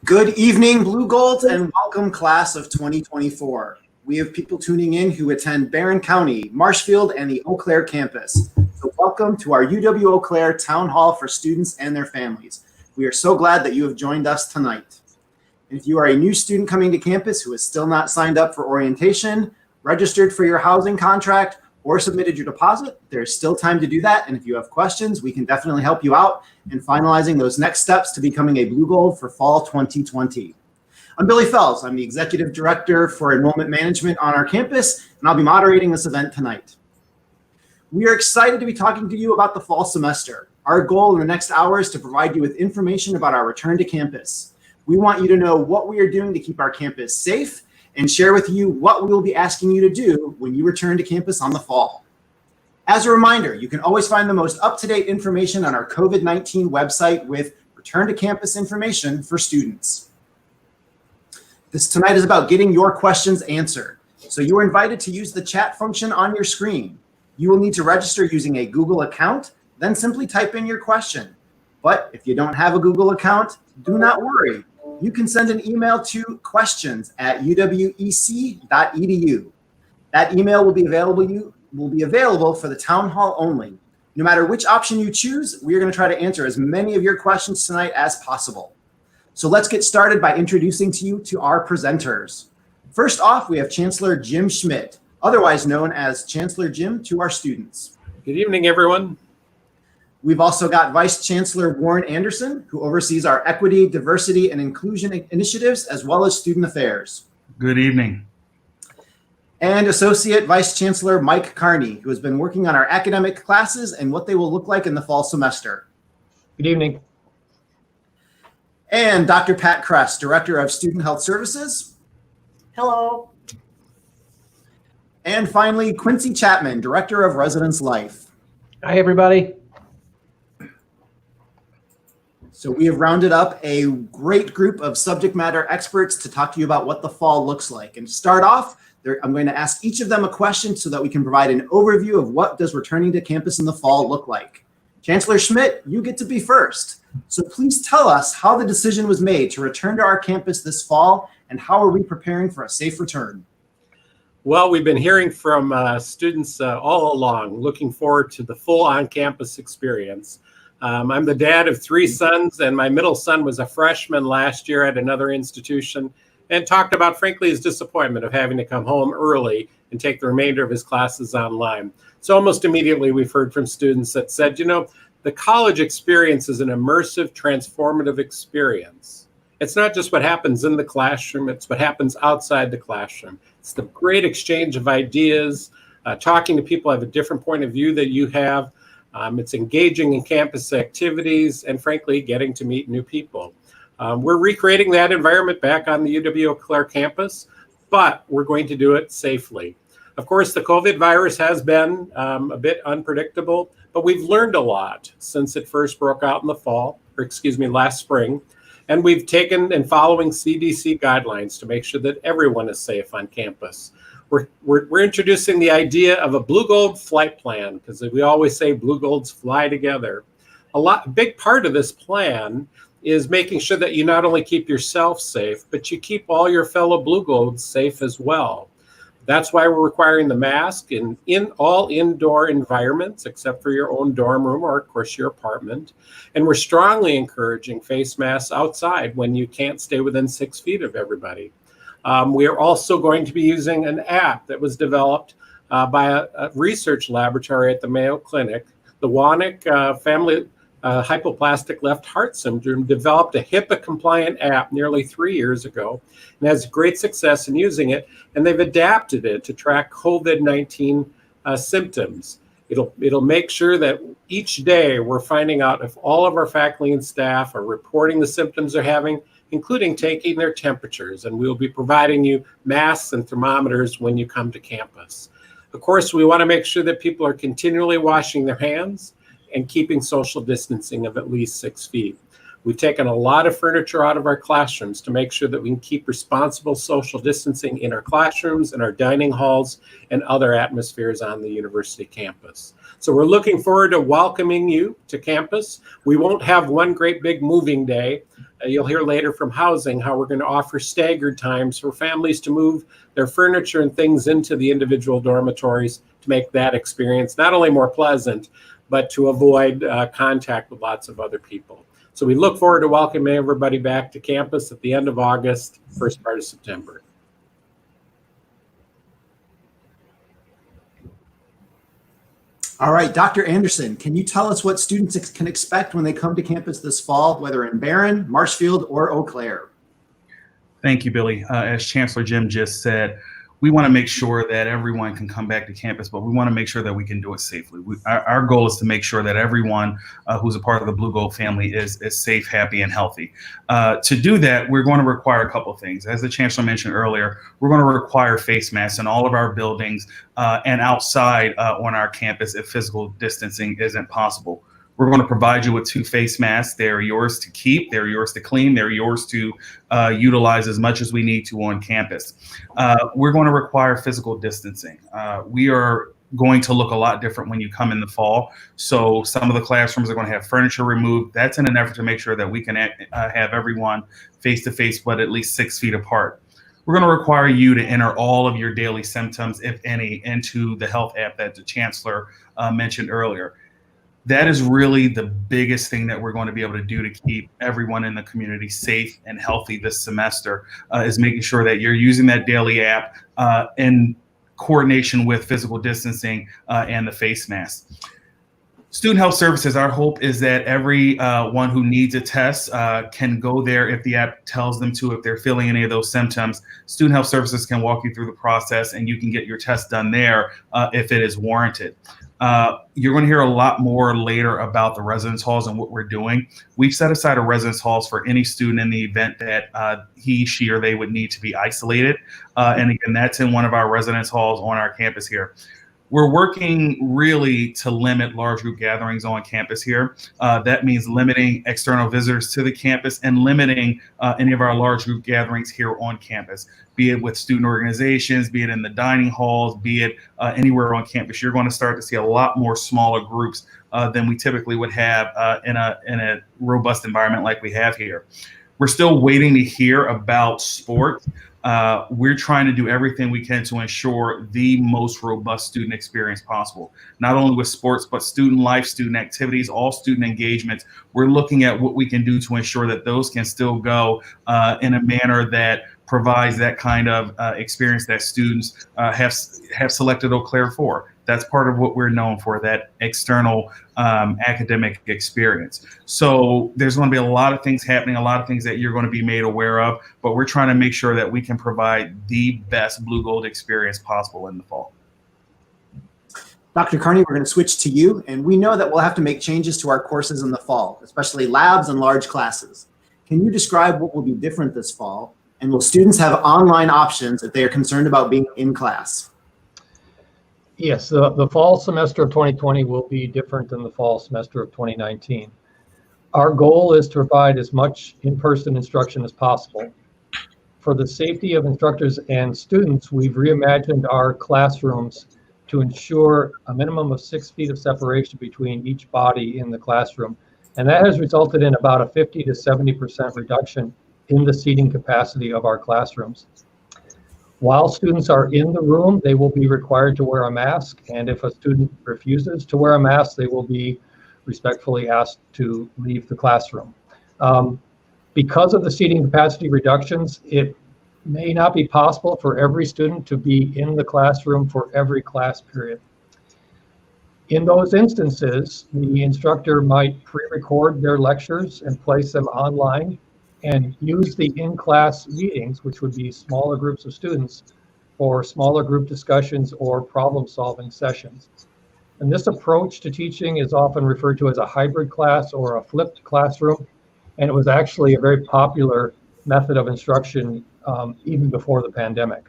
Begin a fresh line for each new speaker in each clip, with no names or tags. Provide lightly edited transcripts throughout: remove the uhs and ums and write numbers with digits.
Good evening, Blue Golds, and welcome class of 2024. We have people tuning in who attend Barron County, Marshfield, and the Eau Claire campus. So welcome to our UW-Eau Claire Town Hall for students and their families. We are so glad that you have joined us tonight. And if you are a new student coming to campus who has still not signed up for orientation, registered for your housing contract, or submitted your deposit, there's still time to do that. And if you have questions, we can definitely help you out in finalizing those next steps to becoming a Blue Gold for fall 2020. I'm Billy Fells. I'm the Executive Director for Enrollment Management on our campus, and I'll be moderating this event tonight. We are excited to be talking to you about the fall semester. Our goal in the next hour is to provide you with information about our return to campus. We want you to know what we are doing to keep our campus safe and share with you what we will be asking you to do when you return to campus on the fall. As a reminder, you can always find the most up-to-date information on our COVID-19 website with return to campus information for students. This tonight is about getting your questions answered. So you are invited to use the chat function on your screen. You will need to register using a Google account, then simply type in your question. But if you don't have a Google account, do not worry. You can send an email to questions@uwec.edu. That email will be available for the town hall only. No matter which option you choose, we are going to try to answer as many of your questions tonight as possible. So let's get started by introducing you to our presenters. First off, we have Chancellor Jim Schmidt, otherwise known as Chancellor Jim to our students.
Good evening, everyone.
We've also got Vice Chancellor Warren Anderson, who oversees our equity, diversity, and inclusion initiatives, as well as student affairs.
Good evening.
And Associate Vice Chancellor Mike Carney, who has been working on our academic classes and what they will look like in the fall semester.
Good evening.
And Dr. Pat Kress, Director of Student Health Services.
Hello.
And finally, Quincy Chapman, Director of Residence Life.
Hi, everybody.
So we have rounded up a great group of subject matter experts to talk to you about what the fall looks like. And to start off, I'm going to ask each of them a question so that we can provide an overview of what does returning to campus in the fall look like. Chancellor Schmidt, you get to be first. So please tell us how the decision was made to return to our campus this fall, and how are we preparing for a safe return?
Well, we've been hearing from students all along, looking forward to the full on-campus experience. I'm the dad of 3 sons, and my middle son was a freshman last year at another institution and talked about, frankly, his disappointment of having to come home early and take the remainder of his classes online. So almost immediately we've heard from students that said, you know, the college experience is an immersive, transformative experience. It's not just what happens in the classroom, it's what happens outside the classroom. It's the great exchange of ideas, talking to people who have a different point of view that you have. It's engaging in campus activities and, frankly, getting to meet new people. We're recreating that environment back on the UW-Eau Claire campus, but we're going to do it safely. Of course, the COVID virus has been a bit unpredictable, but we've learned a lot since it first broke out in the fall, last spring. And we've taken and following CDC guidelines to make sure that everyone is safe on campus. We're introducing the idea of a Blue Gold flight plan, because we always say Blue Golds fly together. A big part of this plan is making sure that you not only keep yourself safe, but you keep all your fellow Blue Golds safe as well. That's why we're requiring the mask in all indoor environments, except for your own dorm room or, of course, your apartment. And we're strongly encouraging face masks outside when you can't stay within 6 feet of everybody. We are also going to be using an app that was developed by a research laboratory at the Mayo Clinic. The Wanek family hypoplastic left heart syndrome developed a HIPAA-compliant app nearly 3 years ago and has great success in using it, and they've adapted it to track COVID-19 symptoms. It'll make sure that each day we're finding out if all of our faculty and staff are reporting the symptoms they're having, including taking their temperatures, and we'll be providing you masks and thermometers when you come to campus. Of course, we want to make sure that people are continually washing their hands and keeping social distancing of at least 6 feet. We've taken a lot of furniture out of our classrooms to make sure that we can keep responsible social distancing in our classrooms, in our dining halls, and other atmospheres on the university campus. So we're looking forward to welcoming you to campus. We won't have one great big moving day. You'll hear later from housing how we're going to offer staggered times for families to move their furniture and things into the individual dormitories to make that experience not only more pleasant, but to avoid contact with lots of other people. So we look forward to welcoming everybody back to campus at the end of August, first part of September.
All right, Dr. Anderson, can you tell us what students can expect when they come to campus this fall, whether in Barron, Marshfield, or Eau Claire?
Thank you, Billy. As Chancellor Jim just said, we want to make sure that everyone can come back to campus, but we want to make sure that we can do it safely. Our goal is to make sure that everyone who's a part of the Blue Gold family is safe, happy, and healthy. To do that, we're going to require a couple of things. As the Chancellor mentioned earlier, we're going to require face masks in all of our buildings and outside on our campus if physical distancing isn't possible. We're going to provide you with 2 face masks. They're yours to keep, they're yours to clean, they're yours to utilize as much as we need to on campus. We're going to require physical distancing. We are going to look a lot different when you come in the fall. So some of the classrooms are going to have furniture removed. That's in an effort to make sure that we can have everyone face-to-face, but at least 6 feet apart. We're going to require you to enter all of your daily symptoms, if any, into the health app that the Chancellor mentioned earlier. That is really the biggest thing that we're going to be able to do to keep everyone in the community safe and healthy this semester, is making sure that you're using that daily app in coordination with physical distancing and the face mask. Student Health Services, our hope is that everyone who needs a test can go there if the app tells them to, if they're feeling any of those symptoms. Student Health Services can walk you through the process and you can get your test done there if it is warranted. You're going to hear a lot more later about the residence halls and what we're doing. We've set aside a residence halls for any student in the event that he, she, or they would need to be isolated. And again, that's in one of our residence halls on our campus here. We're working really to limit large group gatherings on campus here. That means limiting external visitors to the campus and limiting any of our large group gatherings here on campus, be it with student organizations, be it in the dining halls, be it anywhere on campus. You're going to start to see a lot more smaller groups than we typically would have in a robust environment like we have here. We're still waiting to hear about sports. We're trying to do everything we can to ensure the most robust student experience possible, not only with sports, but student life, student activities, all student engagements. We're looking at what we can do to ensure that those can still go in a manner that provides that kind of experience that students have selected Eau Claire for. That's part of what we're known for, that external academic experience. So there's going to be a lot of things happening, a lot of things that you're going to be made aware of, but we're trying to make sure that we can provide the best Blue Gold experience possible in the fall.
Dr. Carney, we're going to switch to you, and we know that we'll have to make changes to our courses in the fall, especially labs and large classes. Can you describe what will be different this fall, and will students have online options if they are concerned about being in class?
Yes, the fall semester of 2020 will be different than the fall semester of 2019. Our goal is to provide as much in-person instruction as possible. For the safety of instructors and students, we've reimagined our classrooms to ensure a minimum of 6 feet of separation between each body in the classroom. And that has resulted in about a 50 to 70% reduction in the seating capacity of our classrooms. While students are in the room, they will be required to wear a mask, and if a student refuses to wear a mask, they will be respectfully asked to leave the classroom. Because of the seating capacity reductions, it may not be possible for every student to be in the classroom for every class period. In those instances, the instructor might pre-record their lectures and place them online and use the in-class meetings, which would be smaller groups of students, for smaller group discussions or problem-solving sessions. And this approach to teaching is often referred to as a hybrid class or a flipped classroom, and it was actually a very popular method of instruction even before the pandemic.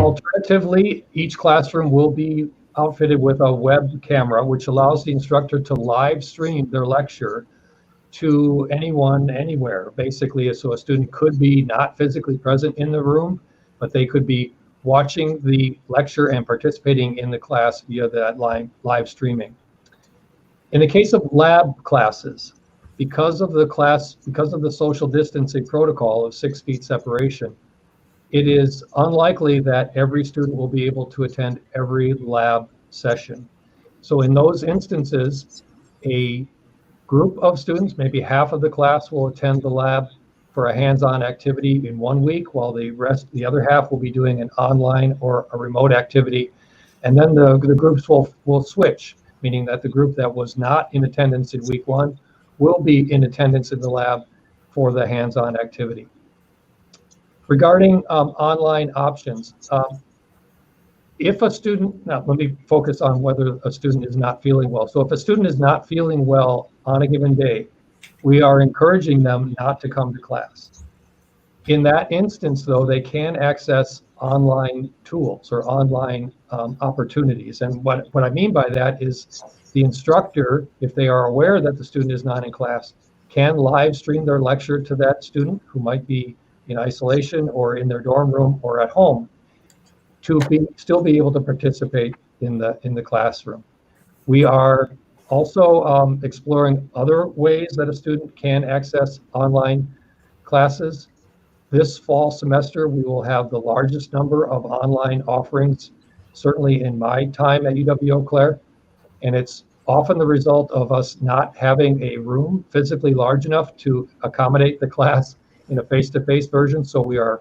Alternatively, each classroom will be outfitted with a web camera, which allows the instructor to live stream their lecture to anyone, anywhere, basically. So a student could be not physically present in the room, but they could be watching the lecture and participating in the class via that live streaming. In the case of lab classes, because of the social distancing protocol of 6 feet separation, it is unlikely that every student will be able to attend every lab session. So in those instances, a group of students, maybe half of the class, will attend the lab for a hands-on activity in 1 week, while the other half will be doing an online or a remote activity. And then the groups will switch, meaning that the group that was not in attendance in week 1 will be in attendance in the lab for the hands-on activity. Regarding online options, if a student, now let me focus on whether a student is not feeling well. So if a student is not feeling well on a given day, we are encouraging them not to come to class. In that instance, though, they can access online tools or online opportunities. And what I mean by that is the instructor, if they are aware that the student is not in class, can live stream their lecture to that student who might be in isolation or in their dorm room or at home, to still be able to participate in the classroom. We are also exploring other ways that a student can access online classes. This fall semester, we will have the largest number of online offerings, certainly in my time at UW-Eau Claire, and it's often the result of us not having a room physically large enough to accommodate the class in a face-to-face version, so we are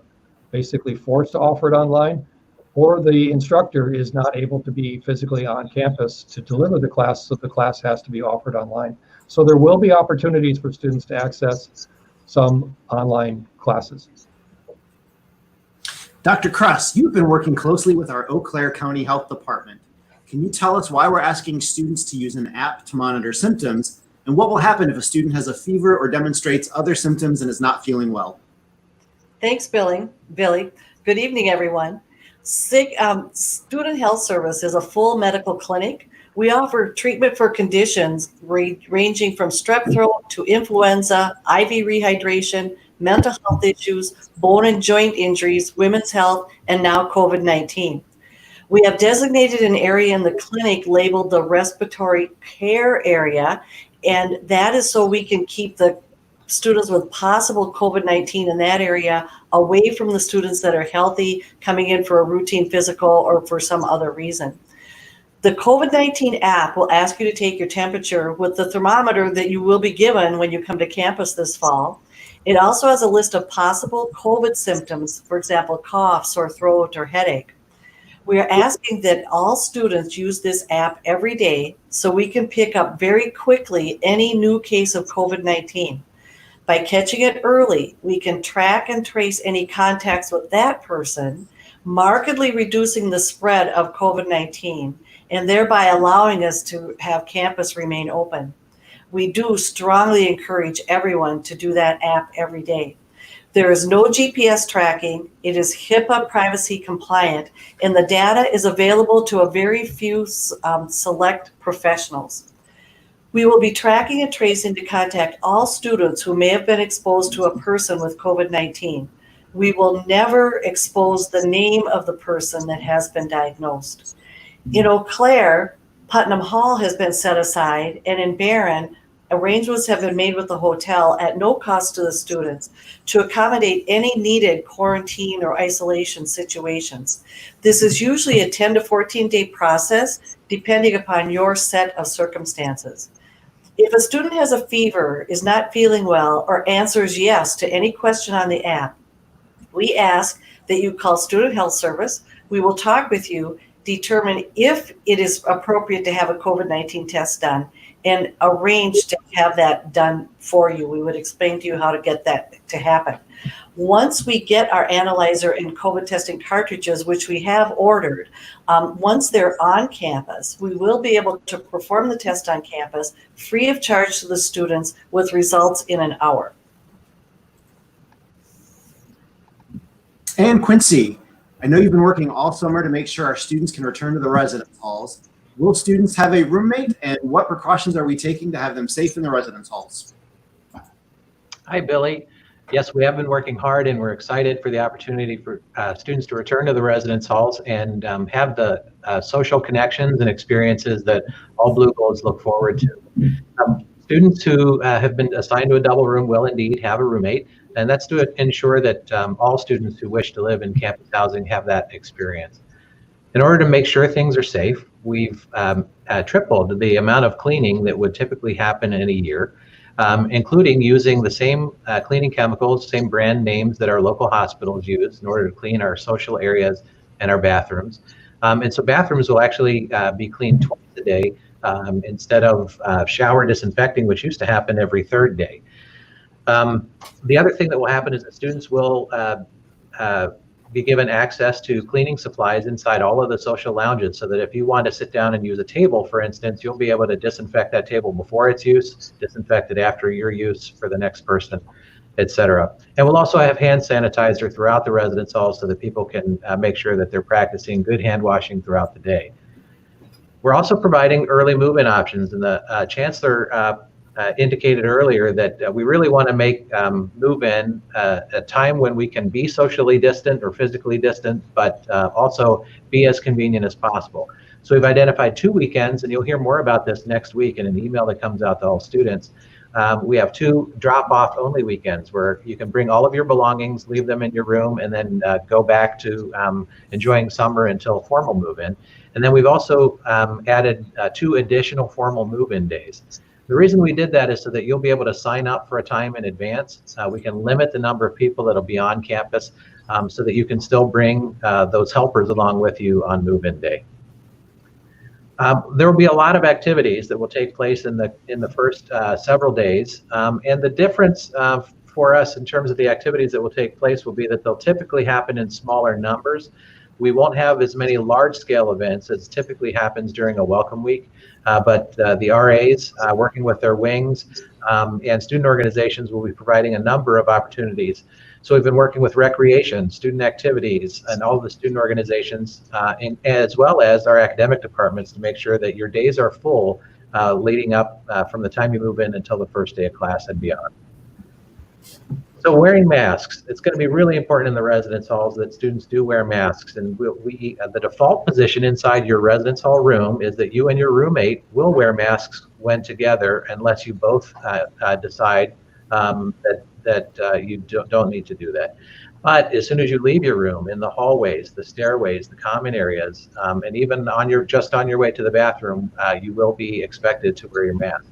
basically forced to offer it online, or the instructor is not able to be physically on campus to deliver the class, so the class has to be offered online. So there will be opportunities for students to access some online classes.
Dr. Kruss, you've been working closely with our Eau Claire County Health Department. Can you tell us why we're asking students to use an app to monitor symptoms, and what will happen if a student has a fever or demonstrates other symptoms and is not feeling well?
Thanks, Billy. Good evening, everyone. Student Health Service is a full medical clinic. We offer treatment for conditions ranging from strep throat to influenza, IV rehydration, mental health issues, bone and joint injuries, women's health, and now COVID-19. We have designated an area in the clinic labeled the respiratory care area, and that is so we can keep the students with possible COVID-19 in that area away from the students that are healthy, coming in for a routine physical or for some other reason. The COVID-19 app will ask you to take your temperature with the thermometer that you will be given when you come to campus this fall. It also has a list of possible COVID symptoms, for example, cough, sore throat, or headache. We are asking that all students use this app every day so we can pick up very quickly any new case of COVID-19. By catching it early, we can track and trace any contacts with that person, markedly reducing the spread of COVID-19 and thereby allowing us to have campus remain open. We do strongly encourage everyone to do that app every day. There is no GPS tracking, it is HIPAA privacy compliant, and the data is available to a very few select professionals. We will be tracking and tracing to contact all students who may have been exposed to a person with COVID-19. We will never expose the name of the person that has been diagnosed. In Eau Claire, Putnam Hall has been set aside, and in Barron, arrangements have been made with the hotel at no cost to the students to accommodate any needed quarantine or isolation situations. This is usually a 10 to 14 day process, depending upon your set of circumstances. If a student has a fever, is not feeling well, or answers yes to any question on the app, we ask that you call Student Health Service. We will talk with you, determine if it is appropriate to have a COVID-19 test done, and arrange to have that done for you. We would explain to you how to get that to happen. Once we get our analyzer and COVID testing cartridges, which we have ordered, once they're on campus, we will be able to perform the test on campus free of charge to the students with results in an hour.
And Quincy, I know you've been working all summer to make sure our students can return to the residence halls. Will students have a roommate, and what precautions are we taking to have them safe in the residence halls?
Hi, Billy. Yes, we have been working hard, and we're excited for the opportunity for students to return to the residence halls and have the social connections and experiences that all Blue Golds look forward to. Students who have been assigned to a double room will indeed have a roommate, and that's to ensure that all students who wish to live in campus housing have that experience. In order to make sure things are safe, we've tripled the amount of cleaning that would typically happen in a year, including using the same cleaning chemicals, same brand names that our local hospitals use in order to clean our social areas and our bathrooms. And so bathrooms will actually be cleaned twice a day instead of shower disinfecting, which used to happen every third day. The other thing that will happen is that students will be given access to cleaning supplies inside all of the social lounges, so that if you want to sit down and use a table, for instance, you'll be able to disinfect that table before its use, disinfect it after your use for the next person, etc. And we'll also have hand sanitizer throughout the residence hall so that people can make sure that they're practicing good hand washing throughout the day. We're also providing early move-in options, and the chancellor indicated earlier that we really want to make move-in a time when we can be socially distant or physically distant, but also be as convenient as possible. So we've identified 2 weekends, and you'll hear more about this next week in an email that comes out to all students. We have 2 drop-off only weekends where you can bring all of your belongings, leave them in your room, and then go back to enjoying summer until formal move-in. And then we've also added 2 additional formal move-in days. The reason we did that is so that you'll be able to sign up for a time in advance. We can limit the number of people that'll be on campus so that you can still bring those helpers along with you on move-in day. There will be a lot of activities that will take place in the first several days, and the difference for us in terms of the activities that will take place will be that they'll typically happen in smaller numbers. We won't have as many large-scale events as typically happens during a welcome week, but the RAs working with their wings and student organizations will be providing a number of opportunities. So we've been working with recreation, student activities, and all of the student organizations, as well as our academic departments, to make sure that your days are full leading up from the time you move in until the first day of class and beyond. So wearing masks, it's going to be really important in the residence halls that students do wear masks. And the default position inside your residence hall room is that you and your roommate will wear masks when together, unless you both decide that you don't need to do that. But as soon as you leave your room, in the hallways, the stairways, the common areas, and even just on your way to the bathroom, you will be expected to wear your mask.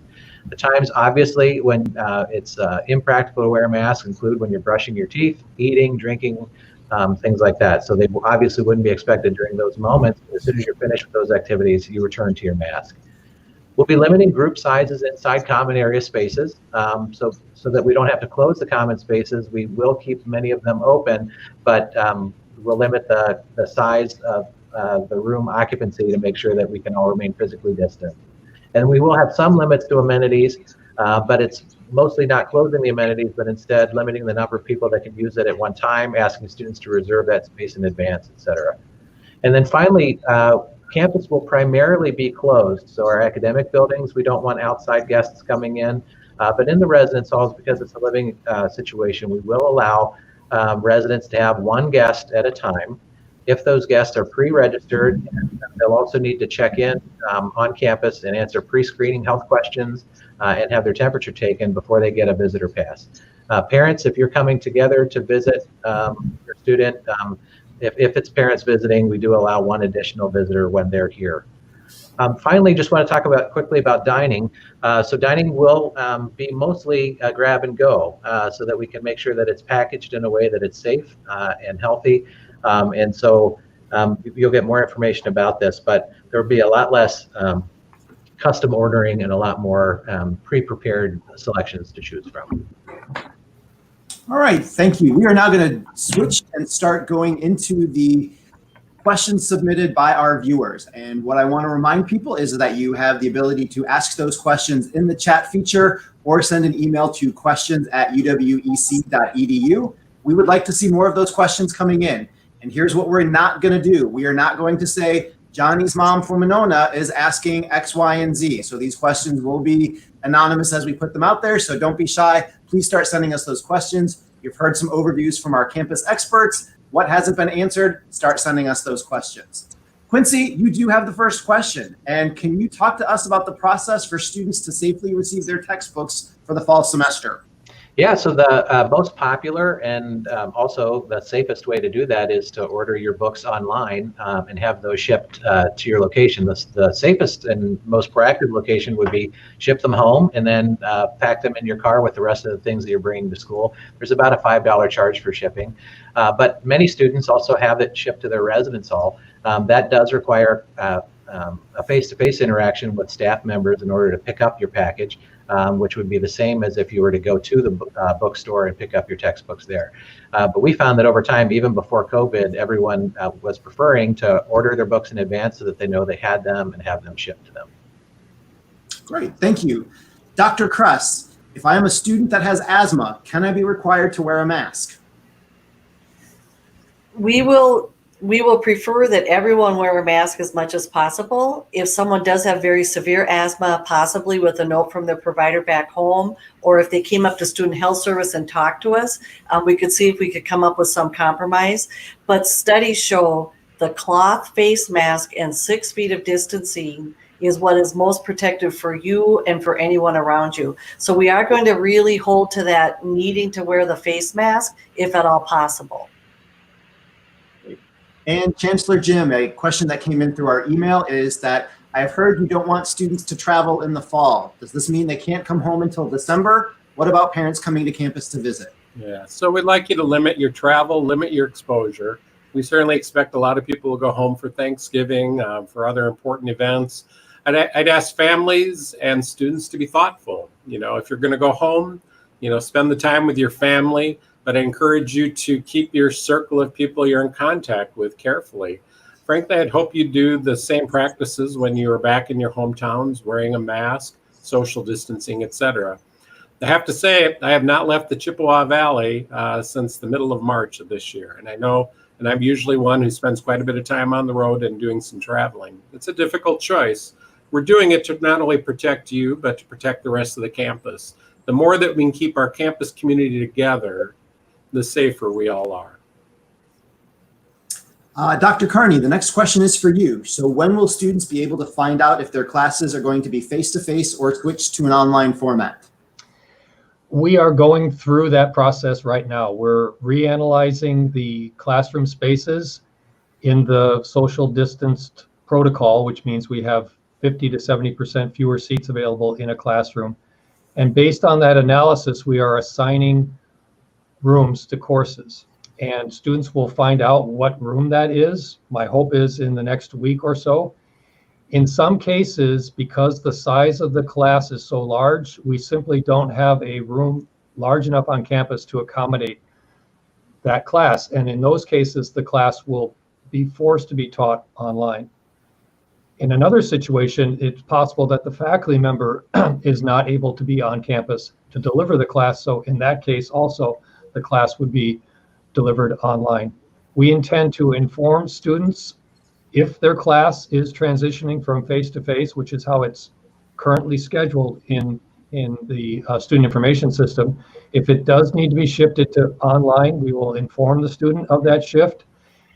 The times, obviously, when it's impractical to wear a mask include when you're brushing your teeth, eating, drinking, things like that. So they obviously wouldn't be expected during those moments. As soon as you're finished with those activities, you return to your mask. We'll be limiting group sizes inside common area spaces, so that we don't have to close the common spaces. We will keep many of them open, but we'll limit the size of the room occupancy to make sure that we can all remain physically distant. And we will have some limits to amenities, but it's mostly not closing the amenities, but instead limiting the number of people that can use it at one time, asking students to reserve that space in advance, etc. And then finally, campus will primarily be closed. So our academic buildings, we don't want outside guests coming in, but in the residence halls, because it's a living situation, we will allow residents to have 1 guest at a time. If those guests are pre-registered, they'll also need to check in on campus and answer pre-screening health questions and have their temperature taken before they get a visitor pass. Parents, if you're coming together to visit your student, if it's parents visiting, we do allow 1 additional visitor when they're here. Finally, just want to talk quickly about dining. So dining will be mostly grab and go, so that we can make sure that it's packaged in a way that it's safe and healthy. And so you'll get more information about this, but there'll be a lot less custom ordering and a lot more pre-prepared selections to choose from.
All right, thank you. We are now going to switch and start going into the questions submitted by our viewers. And what I want to remind people is that you have the ability to ask those questions in the chat feature or send an email to questions@uwec.edu. We would like to see more of those questions coming in. And here's what we're not going to do. We are not going to say, Johnny's mom from Monona is asking X, Y, and Z. So these questions will be anonymous as we put them out there. So don't be shy. please start sending us those questions. You've heard some overviews from our campus experts. What hasn't been answered? Start sending us those questions. Quincy, you do have the first question. And can you talk to us about the process for students to safely receive their textbooks for the fall semester?
Yeah, so the most popular and also the safest way to do that is to order your books online and have those shipped to your location. The safest and most proactive location would be ship them home and then pack them in your car with the rest of the things that you're bringing to school. There's about a $5 charge for shipping, but many students also have it shipped to their residence hall. That does require a face-to-face interaction with staff members in order to pick up your package. Which would be the same as if you were to go to the bookstore and pick up your textbooks there. But we found that over time, even before COVID, everyone was preferring to order their books in advance so that they know they had them and have them shipped to them.
Great, thank you. Dr. Kress, if I am a student that has asthma, can I be required to wear a mask?
We will prefer that everyone wear a mask as much as possible. If someone does have very severe asthma, possibly with a note from their provider back home, or if they came up to Student Health Service and talked to us, we could see if we could come up with some compromise. But studies show the cloth face mask and 6 feet of distancing is what is most protective for you and for anyone around you. So we are going to really hold to that needing to wear the face mask if at all possible.
And Chancellor Jim, a question that came in through our email is that I've heard you don't want students to travel in the fall. Does this mean they can't come home until December? What about parents coming to campus to visit?
Yeah, so we'd like you to limit your travel, limit your exposure. We certainly expect a lot of people to go home for Thanksgiving, for other important events. I'd ask families and students to be thoughtful. You know, if you're going to go home, you know, spend the time with your family. But I encourage you to keep your circle of people you're in contact with carefully. Frankly, I'd hope you do the same practices when you are back in your hometowns, wearing a mask, social distancing, etc. I have to say, I have not left the Chippewa Valley since the middle of March of this year. And I know, and I'm usually one who spends quite a bit of time on the road and doing some traveling. It's a difficult choice. We're doing it to not only protect you, but to protect the rest of the campus. The more that we can keep our campus community together, the safer we all are.
Dr. Carney, the next question is for you. So when will students be able to find out if their classes are going to be face-to-face or switch to an online format?
We are going through that process right now. We're reanalyzing the classroom spaces in the social distanced protocol, which means we have 50 to 70% fewer seats available in a classroom. And based on that analysis, we are assigning rooms to courses, and students will find out what room that is. My hope is in the next week or so. In some cases, because the size of the class is so large, we simply don't have a room large enough on campus to accommodate that class. And in those cases, the class will be forced to be taught online. In another situation, it's possible that the faculty member is not able to be on campus to deliver the class. So in that case, also, the class would be delivered online. We intend to inform students if their class is transitioning from face-to-face, which is how it's currently scheduled in the student information system. If it does need to be shifted to online, we will inform the student of that shift.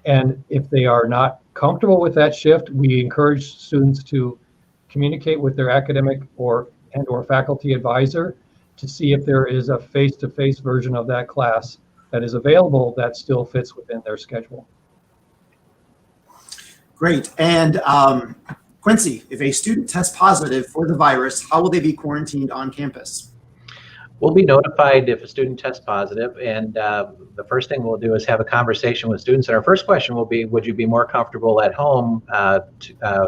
And if they are not comfortable with that shift, we encourage students to communicate with their academic or faculty advisor to see if there is a face-to-face version of that class that is available that still fits within their schedule.
Great. And Quincy, if a student tests positive for the virus, how will they be quarantined on campus?
We'll be notified if a student tests positive, and the first thing we'll do is have a conversation with students. And our first question will be, would you be more comfortable at home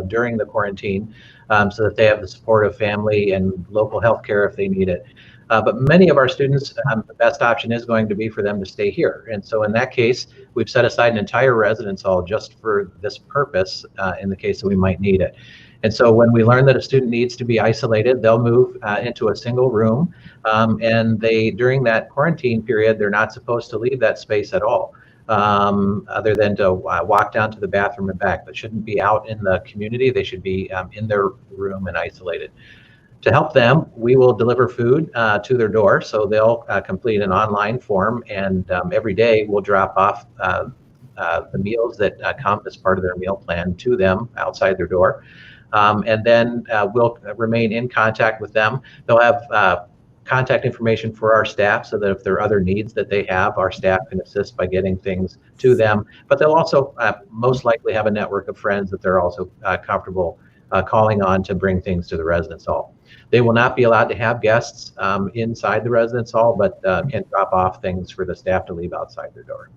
during the quarantine so that they have the support of family and local health care if they need it? But many of our students, the best option is going to be for them to stay here. And so in that case, we've set aside an entire residence hall just for this purpose in the case that we might need it. And so when we learn that a student needs to be isolated, they'll move into a single room. And during that quarantine period, they're not supposed to leave that space at all, other than to walk down to the bathroom and back. But shouldn't be out in the community. They should be in their room and isolated. To help them, we will deliver food to their door, so they'll complete an online form, and every day we'll drop off the meals that come as part of their meal plan to them outside their door. And then we'll remain in contact with them. They'll have contact information for our staff, so that if there are other needs that they have, our staff can assist by getting things to them. But they'll also most likely have a network of friends that they're also comfortable calling on to bring things to the residence hall. They will not be allowed to have guests inside the residence hall, but can drop off things for the staff to leave outside their door.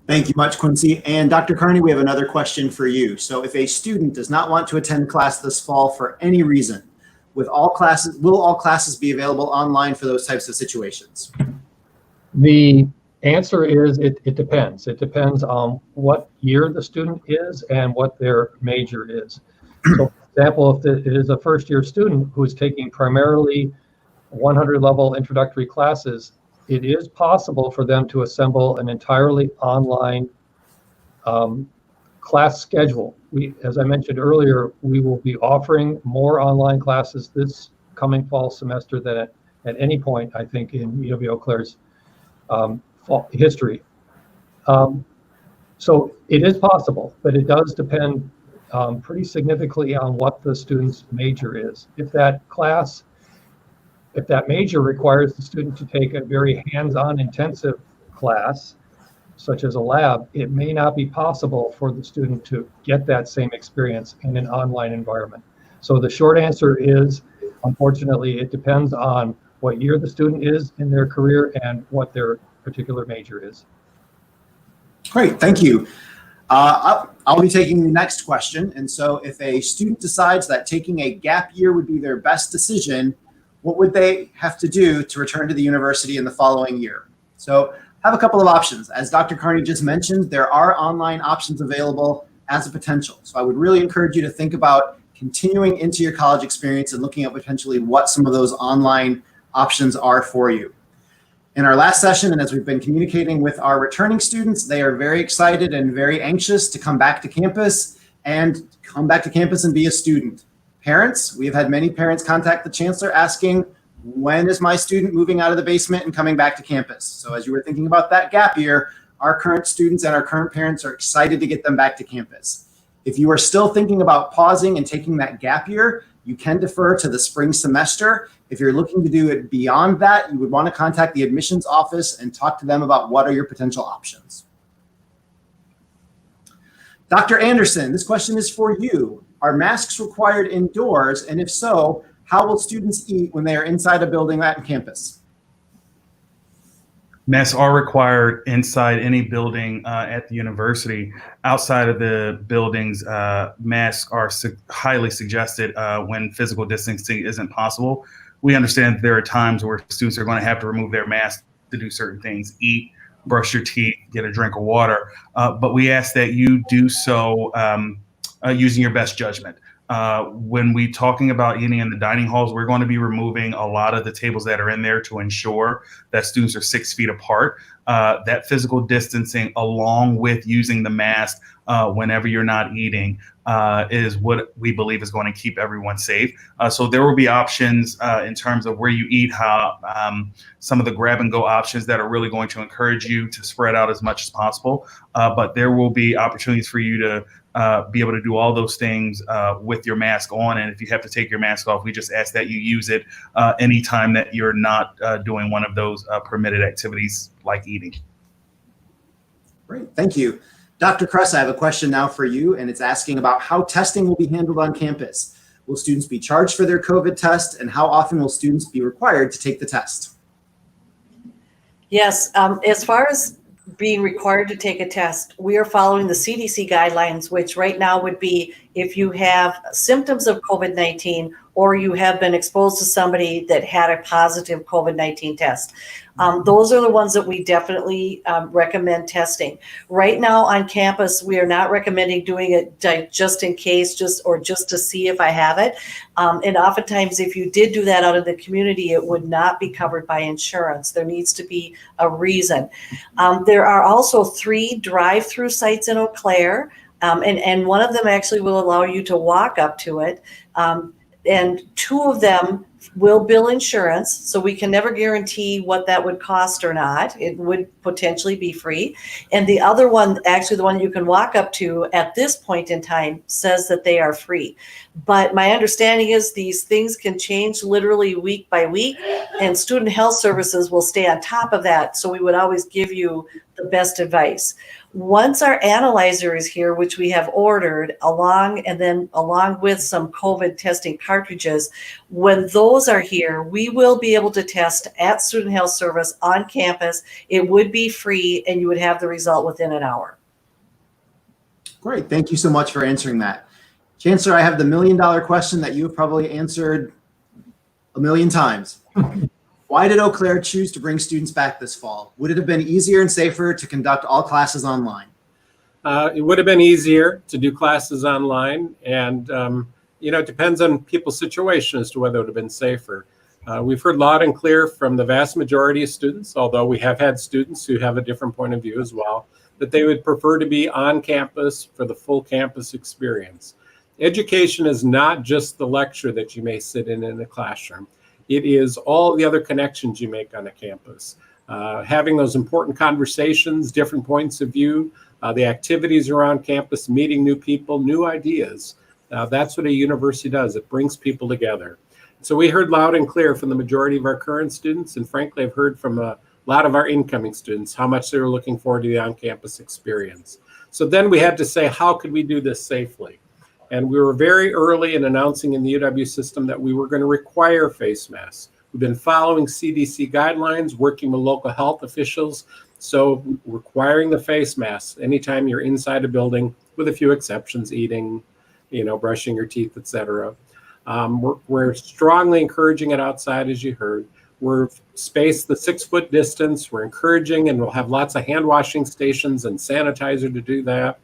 Thank you much, Quincy. And Dr. Carney, we have another question for you. So if a student does not want to attend class this fall for any reason, will all classes be available online for those types of situations?
The answer is it depends. It depends on what year the student is and what their major is. So, for example, if it is a first-year student who is taking primarily 100-level introductory classes, it is possible for them to assemble an entirely online class schedule. As I mentioned earlier, we will be offering more online classes this coming fall semester than at any point, I think, in UW-Eau Claire's fall history. So it is possible, but it does depend pretty significantly on what the student's major is. If that major requires the student to take a very hands-on intensive class, such as a lab, it may not be possible for the student to get that same experience in an online environment. So the short answer is, unfortunately, it depends on what year the student is in their career and what their particular major is.
Great, thank you. I'll be taking the next question. And so if a student decides that taking a gap year would be their best decision, what would they have to do to return to the university in the following year? So I have a couple of options. As Dr. Carney just mentioned, there are online options available as a potential. So I would really encourage you to think about continuing into your college experience and looking at potentially what some of those online options are for you. In our last session, and as we've been communicating with our returning students, they are very excited and very anxious to come back to campus and be a student. Parents, we have had many parents contact the chancellor asking, when is my student moving out of the basement and coming back to campus? So as you were thinking about that gap year, our current students and our current parents are excited to get them back to campus. If you are still thinking about pausing and taking that gap year, you can defer to the spring semester. If you're looking to do it beyond that, you would want to contact the admissions office and talk to them about what are your potential options. Dr. Anderson, this question is for you. Are masks required indoors? And if so, how will students eat when they are inside a building at campus?
Masks are required inside any building at the university. Outside of the buildings, masks are highly suggested when physical distancing isn't possible. We understand that there are times where students are going to have to remove their masks to do certain things, eat, brush your teeth, get a drink of water. But we ask that you do so using your best judgment. When we talking about eating in the dining halls, we're going to be removing a lot of the tables that are in there to ensure that students are 6 feet apart. That physical distancing, along with using the mask whenever you're not eating, is what we believe is going to keep everyone safe. So there will be options in terms of where you eat, how some of the grab and go options that are really going to encourage you to spread out as much as possible. But there will be opportunities for you to be able to do all those things with your mask on. And if you have to take your mask off, we just ask that you use it anytime that you're not doing one of those permitted activities like eating.
Great, thank you. Dr. Kress, I have a question now for you, and it's asking about how testing will be handled on campus. Will students be charged for their COVID test, and how often will students be required to take the test?
Yes, as far as being required to take a test, we are following the CDC guidelines, which right now would be if you have symptoms of COVID-19 or you have been exposed to somebody that had a positive COVID-19 test. Those are the ones that we definitely recommend testing. Right now on campus, we are not recommending doing it just in case, just to see if I have it. And oftentimes, if you did do that out in the community, it would not be covered by insurance. There needs to be a reason. There are also 3 drive-through sites in Eau Claire, and one of them actually will allow you to walk up to it. and 2 of them will bill insurance, so we can never guarantee what that would cost or not. It would potentially be free. And the other one, actually the one you can walk up to at this point in time, says that they are free. But my understanding is these things can change literally week by week, and Student Health Services will stay on top of that. So we would always give you the best advice. Once our analyzer is here, which we have ordered along with some COVID testing cartridges, when those are here, we will be able to test at Student Health Service on campus. It would be free, and you would have the result within an hour.
Great. Thank you so much for answering that. Chancellor, I have the $1 million question that you have probably answered 1 million times. Why did Eau Claire choose to bring students back this fall? Would it have been easier and safer to conduct all classes online?
It would have been easier to do classes online, and it depends on people's situation as to whether it would have been safer. We've heard loud and clear from the vast majority of students, although we have had students who have a different point of view as well, that they would prefer to be on campus for the full campus experience. Education is not just the lecture that you may sit in a classroom. It is all the other connections you make on a campus. Having those important conversations, different points of view, the activities around campus, meeting new people, new ideas. That's what a university does. It brings people together. So we heard loud and clear from the majority of our current students, and frankly, I've heard from a lot of our incoming students how much they were looking forward to the on-campus experience. So then we had to say, how could we do this safely? And we were very early in announcing in the UW system that we were going to require face masks. We've been following CDC guidelines, working with local health officials. So requiring the face masks anytime you're inside a building, with a few exceptions, eating, brushing your teeth, etc. We're strongly encouraging it outside, as you heard. We're spaced the 6-foot distance. We're encouraging, and we'll have lots of hand washing stations and sanitizer to do that.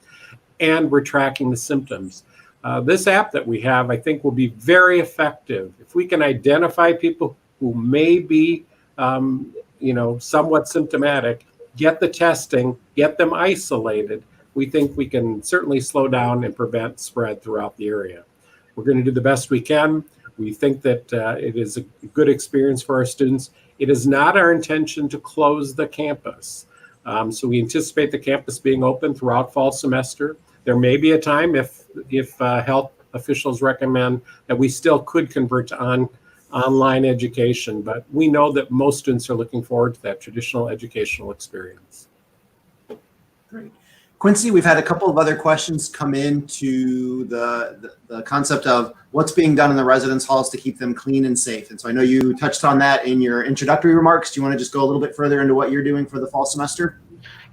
And we're tracking the symptoms. This app that we have, I think, will be very effective. If we can identify people who may be, somewhat symptomatic, get the testing, get them isolated, we think we can certainly slow down and prevent spread throughout the area. We're going to do the best we can. We think that it is a good experience for our students. It is not our intention to close the campus. So we anticipate the campus being open throughout fall semester. There may be a time if health officials recommend that we still could convert to online education, but we know that most students are looking forward to that traditional educational experience.
Great. Quincy, we've had a couple of other questions come in to the concept of what's being done in the residence halls to keep them clean and safe. And so I know you touched on that in your introductory remarks. Do you want to just go a little bit further into what you're doing for the fall semester?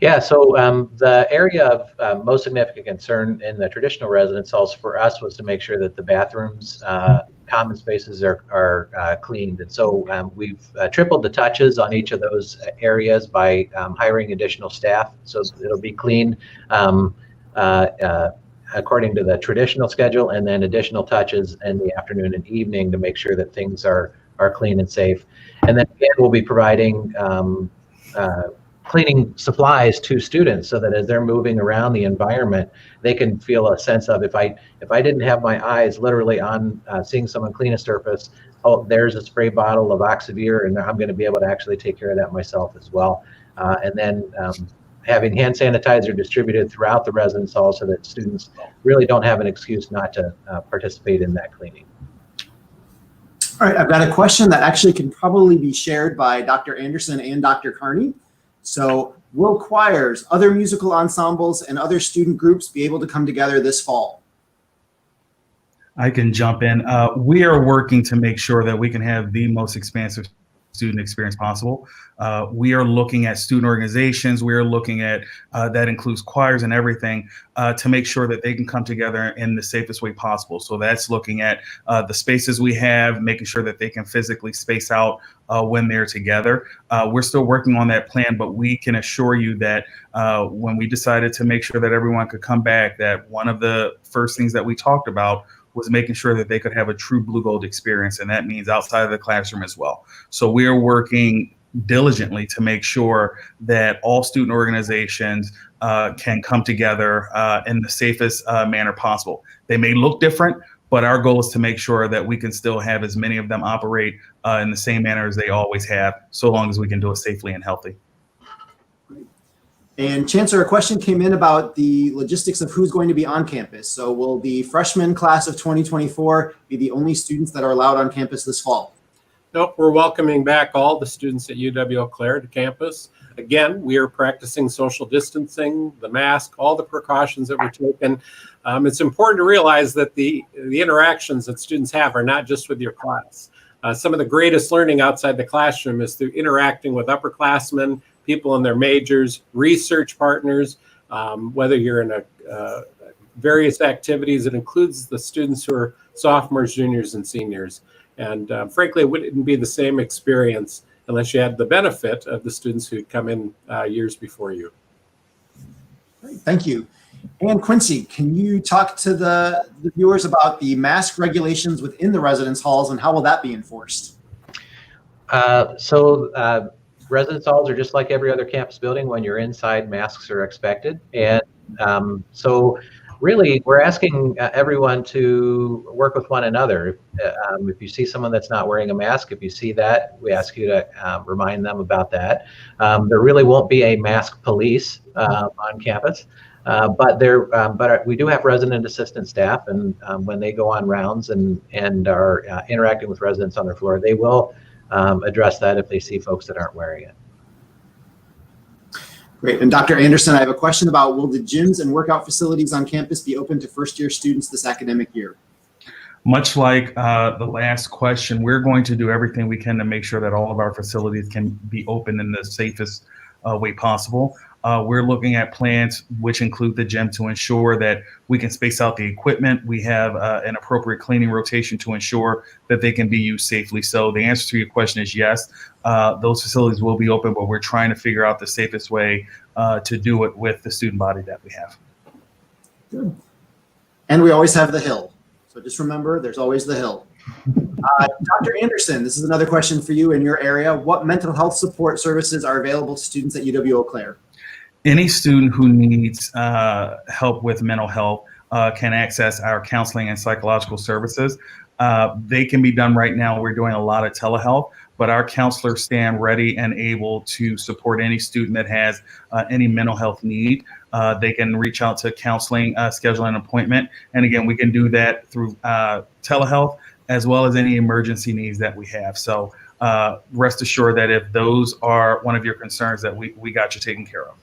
Yeah, so the area of most significant concern in the traditional residence halls for us was to make sure that the bathrooms, common spaces are cleaned. And so we've tripled the touches on each of those areas by hiring additional staff. So it'll be cleaned according to the traditional schedule, and then additional touches in the afternoon and evening to make sure that things are clean and safe. And then again, we'll be providing cleaning supplies to students so that as they're moving around the environment, they can feel a sense of, if I didn't have my eyes literally on seeing someone clean a surface, oh, there's a spray bottle of Oxivir, and I'm going to be able to actually take care of that myself as well. And then having hand sanitizer distributed throughout the residence hall so that students really don't have an excuse not to participate in that cleaning.
All right, I've got a question that actually can probably be shared by Dr. Anderson and Dr. Carney. So will choirs, other musical ensembles, and other student groups be able to come together this fall?
I can jump in. We are working to make sure that we can have the most expansive student experience possible. We are looking at student organizations. We are looking at, that includes choirs and everything, to make sure that they can come together in the safest way possible. So that's looking at the spaces we have, making sure that they can physically space out when they're together. We're still working on that plan, but we can assure you that when we decided to make sure that everyone could come back, that one of the first things that we talked about was making sure that they could have a true blue gold experience, and that means outside of the classroom as well. So we are working diligently to make sure that all student organizations can come together in the safest manner possible. They may look different, but our goal is to make sure that we can still have as many of them operate in the same manner as they always have, so long as we can do it safely and healthy.
And Chancellor, a question came in about the logistics of who's going to be on campus. So will the freshman class of 2024 be the only students that are allowed on campus this fall?
Nope, we're welcoming back all the students at UW-Eau Claire to campus. Again, we are practicing social distancing, the mask, all the precautions that were taken. It's important to realize that the interactions that students have are not just with your class. Some of the greatest learning outside the classroom is through interacting with upperclassmen, people in their majors, research partners, whether you're in various activities. It includes the students who are sophomores, juniors, and seniors. And frankly, it wouldn't be the same experience unless you had the benefit of the students who'd come in years before you.
Great, thank you. And Quincy, can you talk to the viewers about the mask regulations within the residence halls and how will that be enforced?
Residence halls are just like every other campus building. When you're inside, masks are expected. And so really, we're asking everyone to work with one another. If you see someone that's not wearing a mask, if you see that, we ask you to remind them about that. There really won't be a mask police on campus, but we do have resident assistant staff, and when they go on rounds and are interacting with residents on their floor, they will address that if they see folks that aren't wearing it.
Great. And Dr. Anderson, I have a question about, will the gyms and workout facilities on campus be open to first-year students this academic year?
Much like the last question, we're going to do everything we can to make sure that all of our facilities can be open in the safest way possible. We're looking at plans which include the gym to ensure that we can space out the equipment. We have an appropriate cleaning rotation to ensure that they can be used safely. So the answer to your question is yes, those facilities will be open, but we're trying to figure out the safest way to do it with the student body that we have.
Good. And we always have the hill. So just remember, there's always the hill. Dr. Anderson, this is another question for you in your area. What mental health support services are available to students at UW-Eau Claire?
Any student who needs help with mental health can access our counseling and psychological services. They can be done right now. We're doing a lot of telehealth, but our counselors stand ready and able to support any student that has any mental health need. They can reach out to counseling, schedule an appointment. And again, we can do that through telehealth as well as any emergency needs that we have. So rest assured that if those are one of your concerns, that we got you taken care of.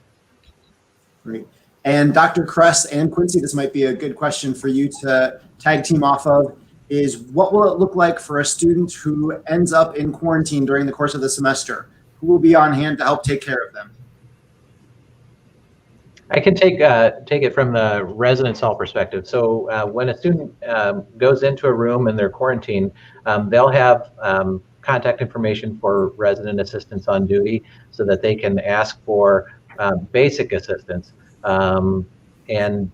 Great. And Dr. Kress and Quincy, this might be a good question for you to tag team off of, is what will it look like for a student who ends up in quarantine during the course of the semester? Who will be on hand to help take care of them?
I can take it from the residence hall perspective. So when a student goes into a room and they're quarantined, they'll have contact information for resident assistants on duty so that they can ask for basic assistance. And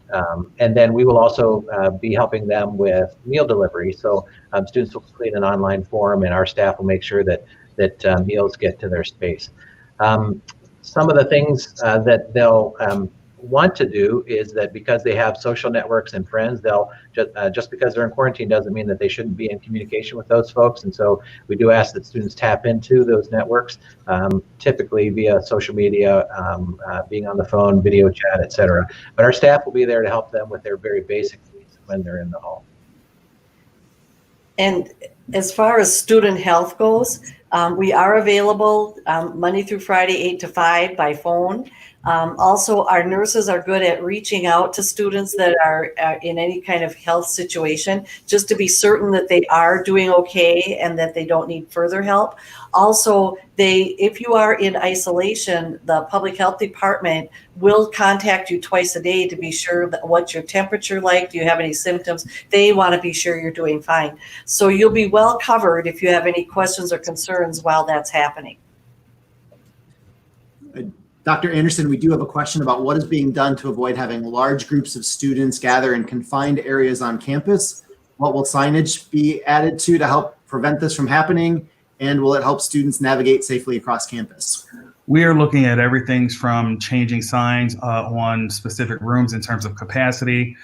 then we will also be helping them with meal delivery. So students will complete an online form, and our staff will make sure that meals get to their space. Some of the things that they'll want to do is that because they have social networks and friends, they'll just because they're in quarantine doesn't mean that they shouldn't be in communication with those folks. And so we do ask that students tap into those networks, typically via social media, being on the phone, video chat, etc. But our staff will be there to help them with their very basic needs when they're in the hall.
And as far as student health goes, we are available Monday through Friday, 8 to 5 by phone. Also, our nurses are good at reaching out to students that are in any kind of health situation, just to be certain that they are doing okay and that they don't need further help. Also, if you are in isolation, the public health department will contact you twice a day to be sure that what's your temperature like, do you have any symptoms? They want to be sure you're doing fine. So you'll be well covered if you have any questions or concerns while that's happening.
Dr. Anderson, we do have a question about what is being done to avoid having large groups of students gather in confined areas on campus. What will signage be added to help prevent this from happening? And will it help students navigate safely across campus?
We are looking at everything from changing signs on specific rooms in terms of capacity,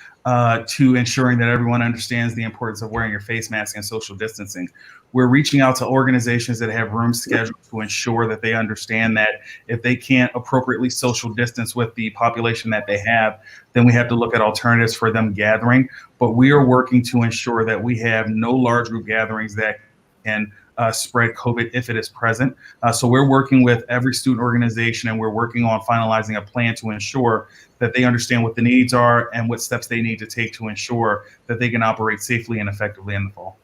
to ensuring that everyone understands the importance of wearing your face mask and social distancing. We're reaching out to organizations that have rooms scheduled to ensure that they understand that if they can't appropriately social distance with the population that they have, then we have to look at alternatives for them gathering. But we are working to ensure that we have no large group gatherings that can spread COVID if it is present. So we're working with every student organization, and we're working on finalizing a plan to ensure that they understand what the needs are and what steps they need to take to ensure that they can operate safely and effectively in the fall.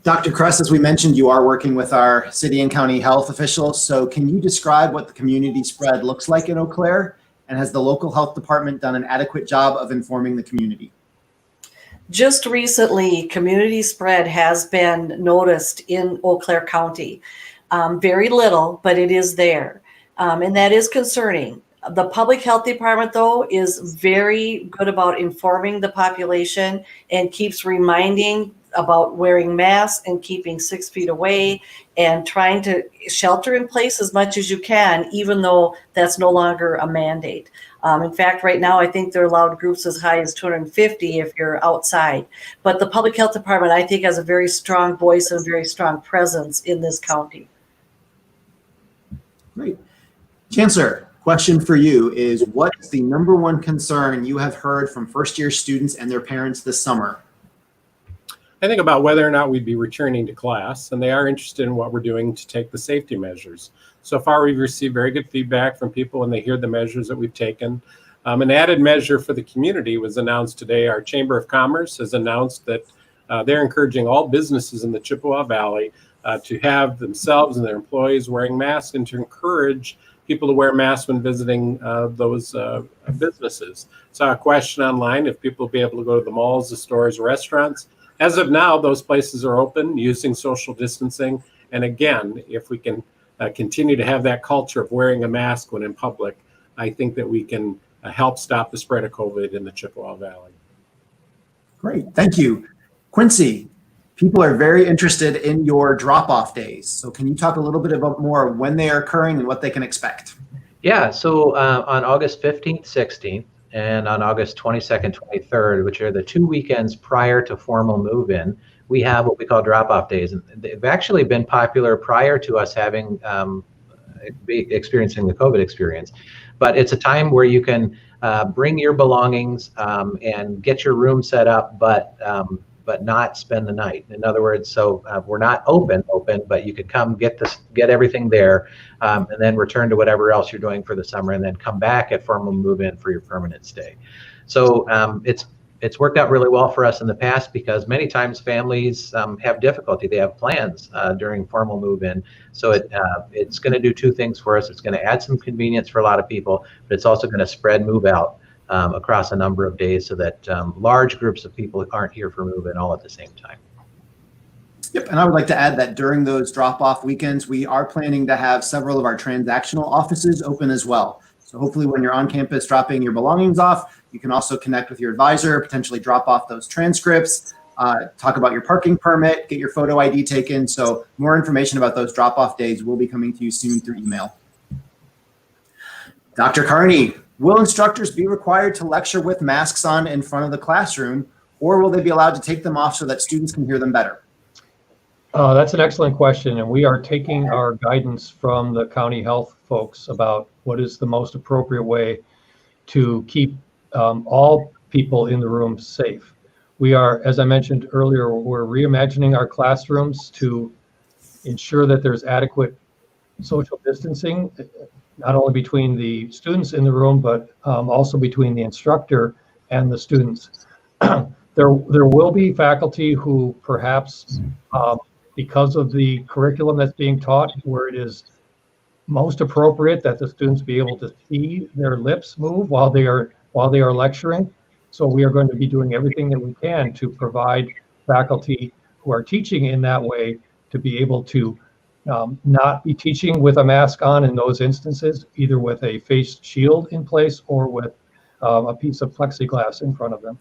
Dr. Kress, as we mentioned, you are working with our city and county health officials. So can you describe what the community spread looks like in Eau Claire? And has the local health department done an adequate job of informing the community?
Just recently, community spread has been noticed in Eau Claire County. Very little, but it is there. And that is concerning. The public health department, though, is very good about informing the population and keeps reminding about wearing masks and keeping 6 feet away and trying to shelter in place as much as you can, even though that's no longer a mandate. In fact, right now, I think they're allowed groups as high as 250 if you're outside. But the public health department, I think, has a very strong voice and very strong presence in this county.
Great. Chancellor, question for you is, what is the number one concern you have heard from first-year students and their parents this summer?
I think about whether or not we'd be returning to class, and they are interested in what we're doing to take the safety measures. So far, we've received very good feedback from people when they hear the measures that we've taken. An added measure for the community was announced today. Our Chamber of Commerce has announced that they're encouraging all businesses in the Chippewa Valley to have themselves and their employees wearing masks and to encourage people to wear masks when visiting those businesses. Saw a question online if people will be able to go to the malls, the stores, restaurants. As of now, those places are open using social distancing. And again, if we can continue to have that culture of wearing a mask when in public, I think that we can help stop the spread of COVID in the Chippewa Valley.
Great, thank you. Quincy, people are very interested in your drop-off days. So can you talk a little bit about more when they are occurring and what they can expect?
Yeah, so on August 15th, 16th, and on August 22nd, 23rd, which are the 2 weekends prior to formal move-in, we have what we call drop-off days. And they've actually been popular prior to us having experiencing the COVID experience. But it's a time where you can bring your belongings and get your room set up, but not spend the night. In other words, so we're not open, but you could come get everything there, and then return to whatever else you're doing for the summer, and then come back at formal move-in for your permanent stay. So it's worked out really well for us in the past because many times families have difficulty. They have plans during formal move-in. So it's going to do two things for us. It's going to add some convenience for a lot of people, but it's also going to spread move-out across a number of days so that large groups of people aren't here for move-in all at the same time.
Yep, and I would like to add that during those drop-off weekends, we are planning to have several of our transactional offices open as well. So hopefully when you're on campus dropping your belongings off, you can also connect with your advisor, potentially drop off those transcripts, talk about your parking permit, get your photo ID taken. So more information about those drop-off days will be coming to you soon through email. Dr. Carney, will instructors be required to lecture with masks on in front of the classroom, or will they be allowed to take them off so that students can hear them better?
That's an excellent question, and we are taking our guidance from the county health folks about what is the most appropriate way to keep all people in the room safe. We are, as I mentioned earlier, we're reimagining our classrooms to ensure that there's adequate social distancing, not only between the students in the room, but also between the instructor and the students. There will be faculty who perhaps, because of the curriculum that's being taught, where it is most appropriate that the students be able to see their lips move while they are lecturing. So we are going to be doing everything that we can to provide faculty who are teaching in that way to be able to not be teaching with a mask on in those instances, either with a face shield in place or with a piece of plexiglass in front of them.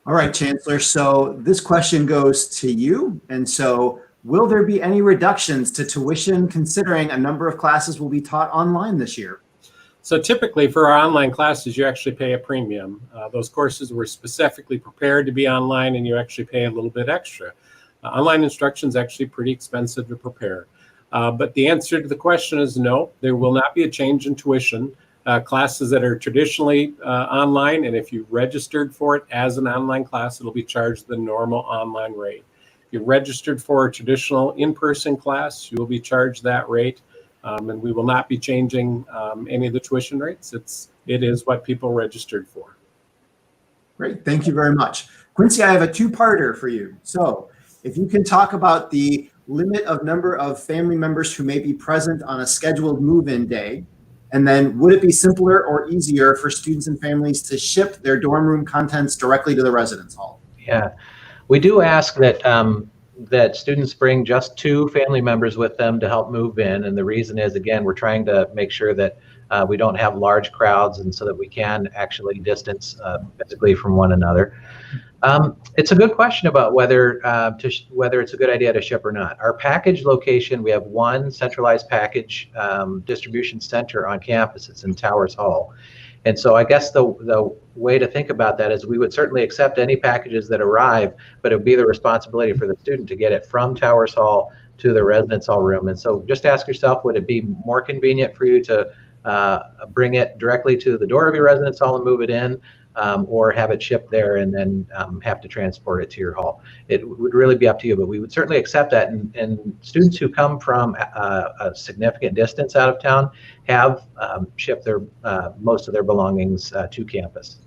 All right, Chancellor, so this question goes to you. And so will there be any reductions to tuition considering a number of classes will be taught online this year?
So typically for our online classes, you actually pay a premium. Those courses were specifically prepared to be online, and you actually pay a little bit extra. Online instruction is actually pretty expensive to prepare. But the answer to the question is no, there will not be a change in tuition. Classes that are traditionally online, and if you registered for it as an online class, it'll be charged the normal online rate. If you registered for a traditional in-person class, you will be charged that rate. And we will not be changing any of the tuition rates. It is what people registered for.
Great, thank you very much. Quincy, I have a two-parter for you. So if you can talk about the limit of number of family members who may be present on a scheduled move-in day, and then would it be simpler or easier for students and families to ship their dorm room contents directly to the residence hall?
Yeah, we do ask that that students bring just 2 family members with them to help move in. And the reason is, again, we're trying to make sure that we don't have large crowds, and so that we can actually distance physically from one another. It's a good question about whether whether it's a good idea to ship or not. Our package location, we have one centralized package distribution center on campus. It's in Towers Hall. And so I guess the way to think about that is we would certainly accept any packages that arrive, but it would be the responsibility for the student to get it from Towers Hall to the residence hall room. And so just ask yourself, would it be more convenient for you to bring it directly to the door of your residence hall and move it in, or have it shipped there and then have to transport it to your hall? It would really be up to you, but we would certainly accept that. And students who come from a significant distance out of town have shipped their most of their belongings to campus.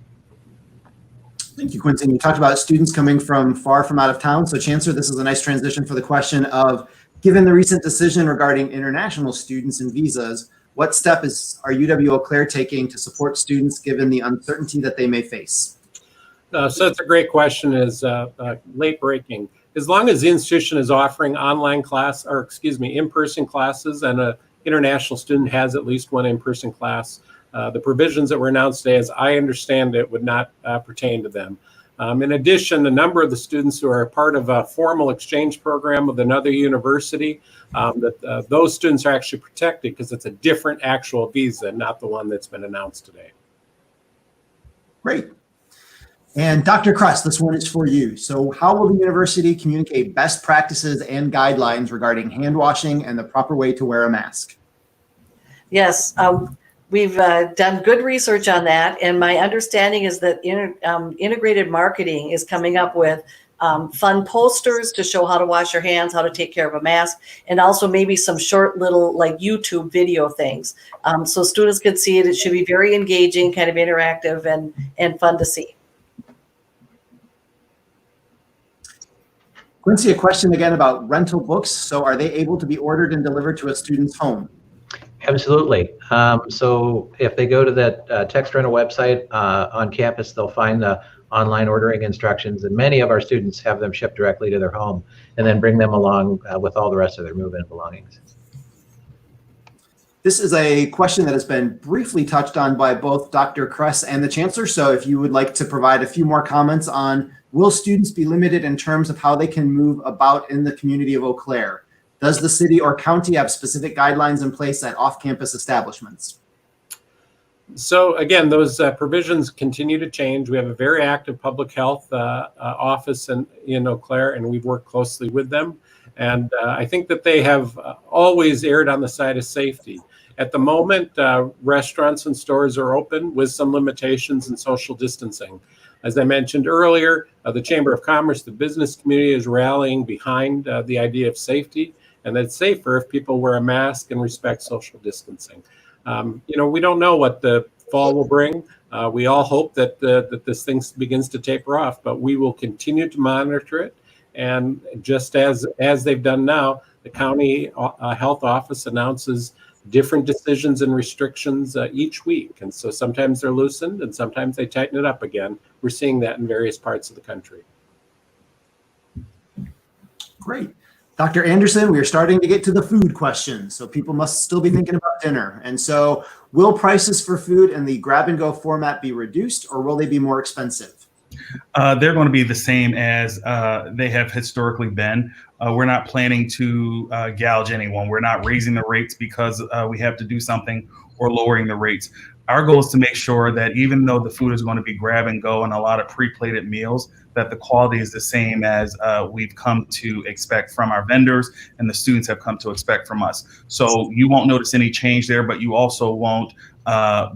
Thank you, Quincy. And you talked about students coming from far from out of town. So Chancellor, this is a nice transition for the question of, given the recent decision regarding international students and visas, what step are UW-Eau Claire taking to support students given the uncertainty that they may face?
So it's a great question. Is late breaking. As long as the institution is offering online class, or excuse me, in-person classes, and an international student has at least one in-person class, the provisions that were announced today, as I understand it, would not pertain to them. In addition, a number of the students who are part of a formal exchange program with another university, those students are actually protected because it's a different actual visa, not the one that's been announced today.
Great. And Dr. Kress, this one is for you. So how will the university communicate best practices and guidelines regarding hand washing and the proper way to wear a mask?
Yes, we've done good research on that, and my understanding is that integrated marketing is coming up with fun posters to show how to wash your hands, how to take care of a mask, and also maybe some short little like YouTube video things. So students can see it. It should be very engaging, kind of interactive and fun to see.
Quincy, a question again about rental books. So are they able to be ordered and delivered to a student's home?
Absolutely. So if they go to that text rental website on campus, they'll find the online ordering instructions, and many of our students have them shipped directly to their home and then bring them along with all the rest of their move-in belongings.
This is a question that has been briefly touched on by both Dr. Kress and the Chancellor. So if you would like to provide a few more comments on, will students be limited in terms of how they can move about in the community of Eau Claire? Does the city or county have specific guidelines in place at off-campus establishments?
So again, those provisions continue to change. We have a very active public health office in Eau Claire, and we've worked closely with them. And I think that they have always erred on the side of safety. At the moment, restaurants and stores are open with some limitations in social distancing. As I mentioned earlier, the Chamber of Commerce, the business community is rallying behind the idea of safety, and that it's safer if people wear a mask and respect social distancing. We don't know what the fall will bring. We all hope that this thing begins to taper off, but we will continue to monitor it. And just as they've done now, the county health office announces different decisions and restrictions each week. And so sometimes they're loosened and sometimes they tighten it up again. We're seeing that in various parts of the country.
Great. Dr. Anderson, we are starting to get to the food question. So people must still be thinking about dinner. And so will prices for food in the grab-and-go format be reduced, or will they be more expensive?
They're going to be the same as they have historically been. We're not planning to gouge anyone. We're not raising the rates because we have to do something or lowering the rates. Our goal is to make sure that even though the food is going to be grab and go and a lot of pre-plated meals, that the quality is the same as we've come to expect from our vendors and the students have come to expect from us. So you won't notice any change there, but you also won't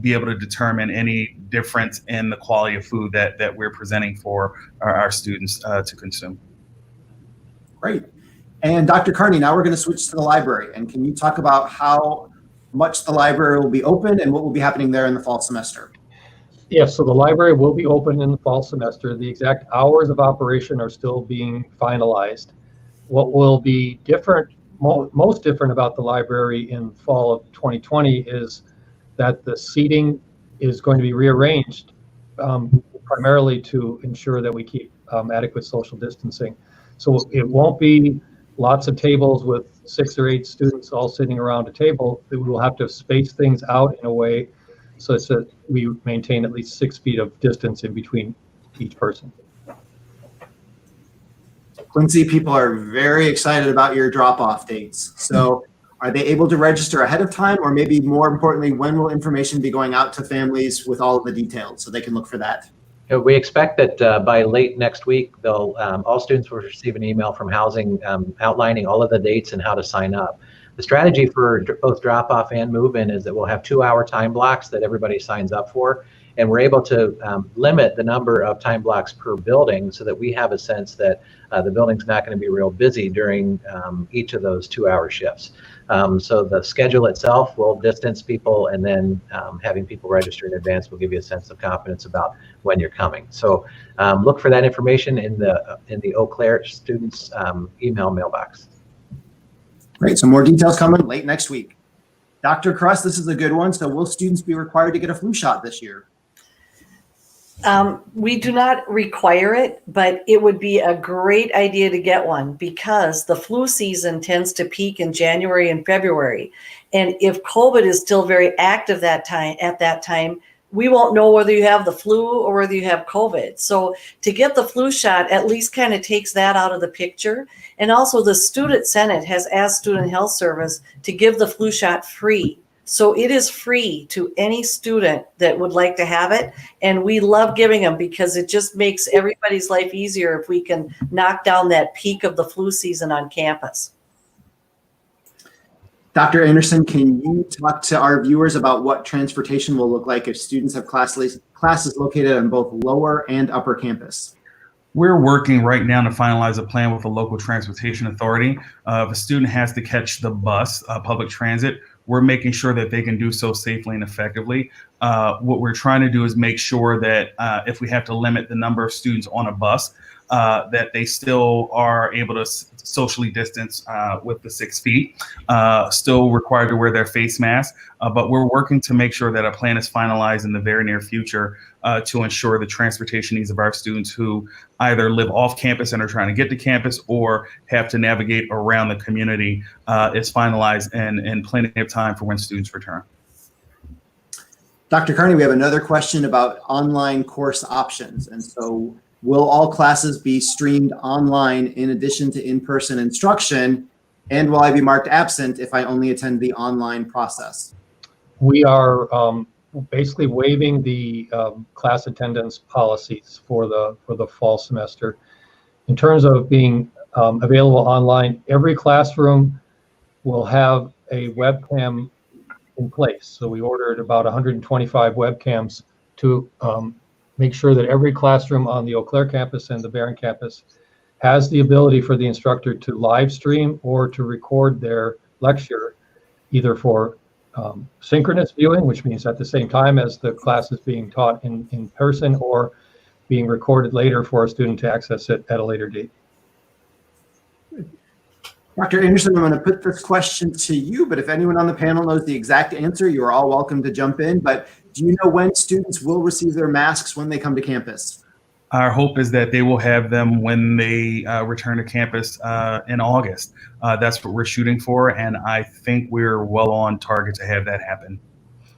be able to determine any difference in the quality of food that we're presenting for our students to consume.
Great. And Dr. Carney, now we're going to switch to the library. And can you talk about how much the library will be open and what will be happening there in the fall semester?
Yes, so the library will be open in the fall semester. The exact hours of operation are still being finalized. What will be different, most different about the library in fall of 2020 is that the seating is going to be rearranged primarily to ensure that we keep adequate social distancing. So it won't be lots of tables with 6 or 8 students all sitting around a table. We will have to space things out in a way so that we maintain at least 6 feet of distance in between each person.
Quincy, people are very excited about your drop-off dates. So are they able to register ahead of time, or maybe more importantly, when will information be going out to families with all of the details so they can look for that?
We expect that by late next week, all students will receive an email from housing outlining all of the dates and how to sign up. The strategy for both drop-off and move-in is that we'll have 2-hour time blocks that everybody signs up for, and we're able to limit the number of time blocks per building so that we have a sense that the building's not going to be real busy during each of those 2-hour shifts. So the schedule itself will distance people, and then having people register in advance will give you a sense of confidence about when you're coming. So look for that information in the Eau Claire students' email mailbox.
Great. So more details coming late next week. Dr. Krust, this is a good one. So will students be required to get a flu shot this year?
We do not require it, but it would be a great idea to get one because the flu season tends to peak in January and February. And if COVID is still very active at that time, we won't know whether you have the flu or whether you have COVID. So to get the flu shot at least kind of takes that out of the picture. And also the Student Senate has asked Student Health Service to give the flu shot free. So it is free to any student that would like to have it. And we love giving them because it just makes everybody's life easier if we can knock down that peak of the flu season on campus.
Dr. Anderson, can you talk to our viewers about what transportation will look like if students have classes located on both lower and upper campus?
We're working right now to finalize a plan with the local transportation authority. If a student has to catch the bus, public transit, we're making sure that they can do so safely and effectively. What we're trying to do is make sure that if we have to limit the number of students on a bus, that they still are able to socially distance with the 6 feet, still required to wear their face mask. But we're working to make sure that a plan is finalized in the very near future to ensure the transportation needs of our students who either live off campus and are trying to get to campus or have to navigate around the community is finalized and plenty of time for when students return.
Dr. Carney, we have another question about online course options. And so will all classes be streamed online in addition to in-person instruction? And will I be marked absent if I only attend the online process?
We are basically waiving the class attendance policies for the fall semester. In terms of being available online, every classroom will have a webcam in place. So we ordered about 125 webcams to make sure that every classroom on the Eau Claire campus and the Barron campus has the ability for the instructor to live stream or to record their lecture, either for synchronous viewing, which means at the same time as the class is being taught in person, or being recorded later for a student to access it at a later date.
Dr. Anderson, I'm going to put this question to you, but if anyone on the panel knows the exact answer, you are all welcome to jump in. But do you know when students will receive their masks when they come to campus?
Our hope is that they will have them when they return to campus in August. That's what we're shooting for, and I think we're well on target to have that happen.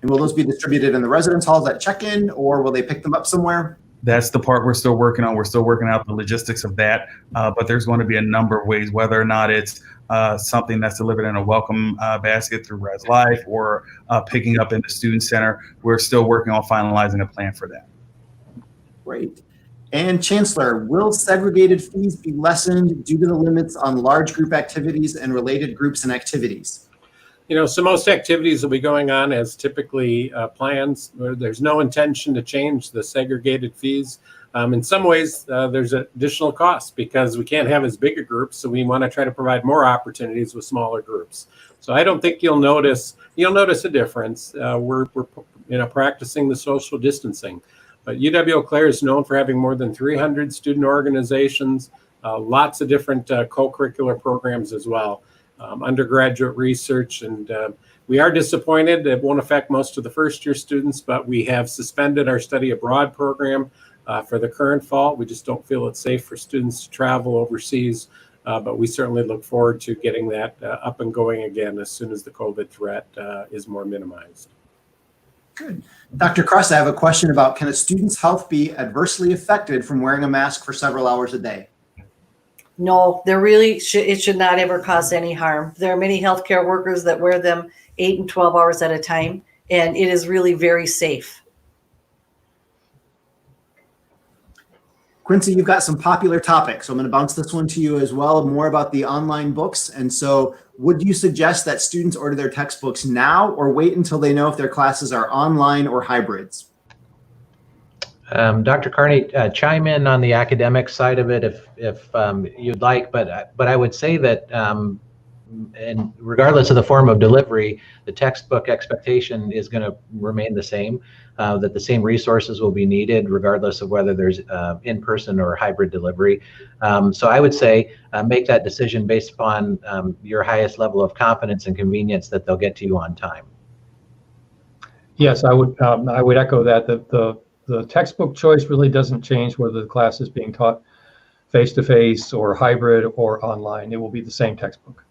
And will those be distributed in the residence halls at check-in, or will they pick them up somewhere?
That's the part we're still working on. We're still working out the logistics of that, but there's going to be a number of ways, whether or not it's something that's delivered in a welcome basket through Res Life or picking up in the student center. We're still working on finalizing a plan for that.
Great. And Chancellor, will segregated fees be lessened due to the limits on large group activities and related groups and activities?
So most activities will be going on as typically plans. There's no intention to change the segregated fees. In some ways, there's additional costs because we can't have as big a group, so we want to try to provide more opportunities with smaller groups. So I don't think you'll notice a difference. We're practicing the social distancing. But UW-Eau Claire is known for having more than 300 student organizations, lots of different co-curricular programs as well. Undergraduate research, and we are disappointed. It won't affect most of the first-year students, but we have suspended our study abroad program for the current fall. We just don't feel it's safe for students to travel overseas, but we certainly look forward to getting that up and going again as soon as the COVID threat is more minimized.
Good. Dr. Kress, I have a question about, can a student's health be adversely affected from wearing a mask for several hours a day?
No, it should not ever cause any harm. There are many healthcare workers that wear them 8 and 12 hours at a time, and it is really very safe.
Quincy, you've got some popular topics, so I'm going to bounce this one to you as well, more about the online books. And so would you suggest that students order their textbooks now or wait until they know if their classes are online or hybrids?
Dr. Carney, chime in on the academic side of it if you'd like, but I would say that and regardless of the form of delivery, the textbook expectation is going to remain the same, that the same resources will be needed regardless of whether there's in-person or hybrid delivery. So I would say make that decision based upon your highest level of confidence and convenience that they'll get to you on time.
Yes, I would echo that. The textbook choice really doesn't change whether the class is being taught face-to-face or hybrid or online. It will be the same textbook.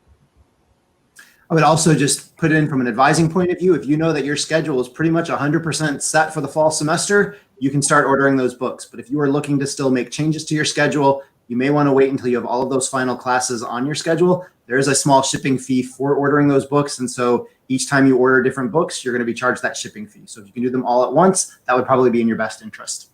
I would also just put in from an advising point of view, if you know that your schedule is pretty much 100% set for the fall semester, you can start ordering those books. But if you are looking to still make changes to your schedule, you may want to wait until you have all of those final classes on your schedule. There is a small shipping fee for ordering those books. And so each time you order different books, you're going to be charged that shipping fee. So if you can do them all at once, that would probably be in your best interest.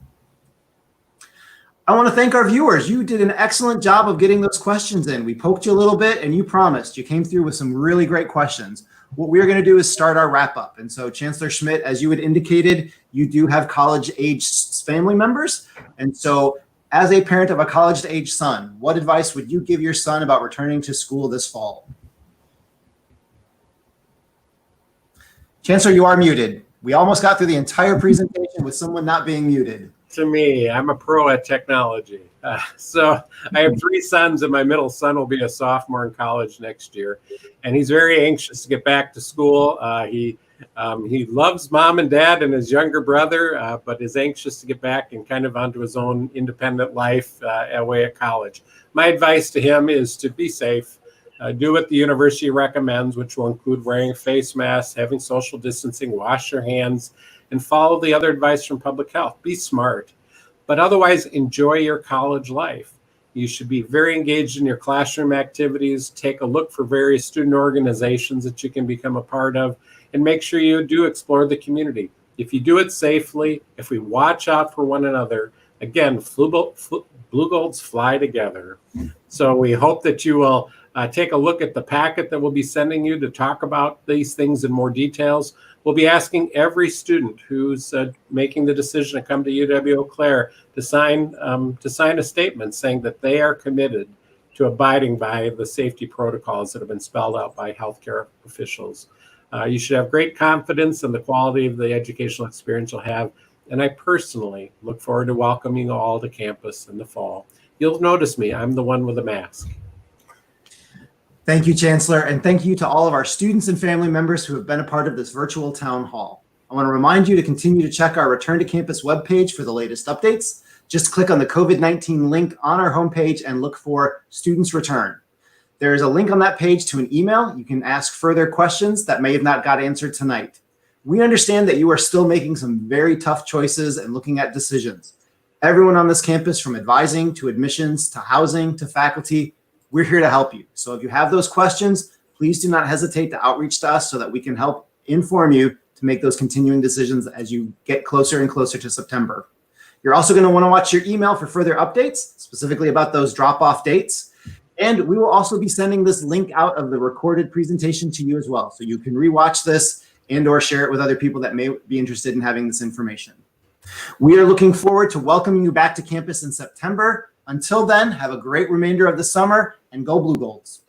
I want to thank our viewers. You did an excellent job of getting those questions in. We poked you a little bit and you promised. You came through with some really great questions. What we're going to do is start our wrap up. And so Chancellor Schmidt, as you had indicated, you do have college-aged family members. And so as a parent of a college-aged son, what advice would you give your son about returning to school this fall? Chancellor, you are muted. We almost got through the entire presentation with someone not being muted.
To me, I'm a pro at technology. So I have 3 sons, and my middle son will be a sophomore in college next year. And he's very anxious to get back to school. He loves mom and dad and his younger brother, but is anxious to get back and kind of onto his own independent life away at college. My advice to him is to be safe. Do what the university recommends, which will include wearing a face mask, having social distancing, wash your hands, and follow the other advice from public health. Be smart, but otherwise enjoy your college life. You should be very engaged in your classroom activities. Take a look for various student organizations that you can become a part of, and make sure you do explore the community. If you do it safely, if we watch out for one another, again, blue golds fly together. So we hope that you will take a look at the packet that we'll be sending you to talk about these things in more details. We'll be asking every student who's making the decision to come to UW-Eau Claire to sign a statement saying that they are committed to abiding by the safety protocols that have been spelled out by healthcare officials. You should have great confidence in the quality of the educational experience you'll have. And I personally look forward to welcoming you all to campus in the fall. You'll notice me, I'm the one with a mask.
Thank you, Chancellor, and thank you to all of our students and family members who have been a part of this virtual town hall. I want to remind you to continue to check our Return to Campus webpage for the latest updates. Just click on the COVID-19 link on our homepage and look for Students Return. There is a link on that page to an email. You can ask further questions that may have not got answered tonight. We understand that you are still making some very tough choices and looking at decisions. Everyone on this campus, from advising to admissions to housing to faculty, we're here to help you. So if you have those questions, please do not hesitate to outreach to us so that we can help inform you to make those continuing decisions as you get closer and closer to September. You're also going to want to watch your email for further updates, specifically about those drop-off dates. And we will also be sending this link out of the recorded presentation to you as well. So you can rewatch this and or share it with other people that may be interested in having this information. We are looking forward to welcoming you back to campus in September. Until then, have a great remainder of the summer and go Blue Golds.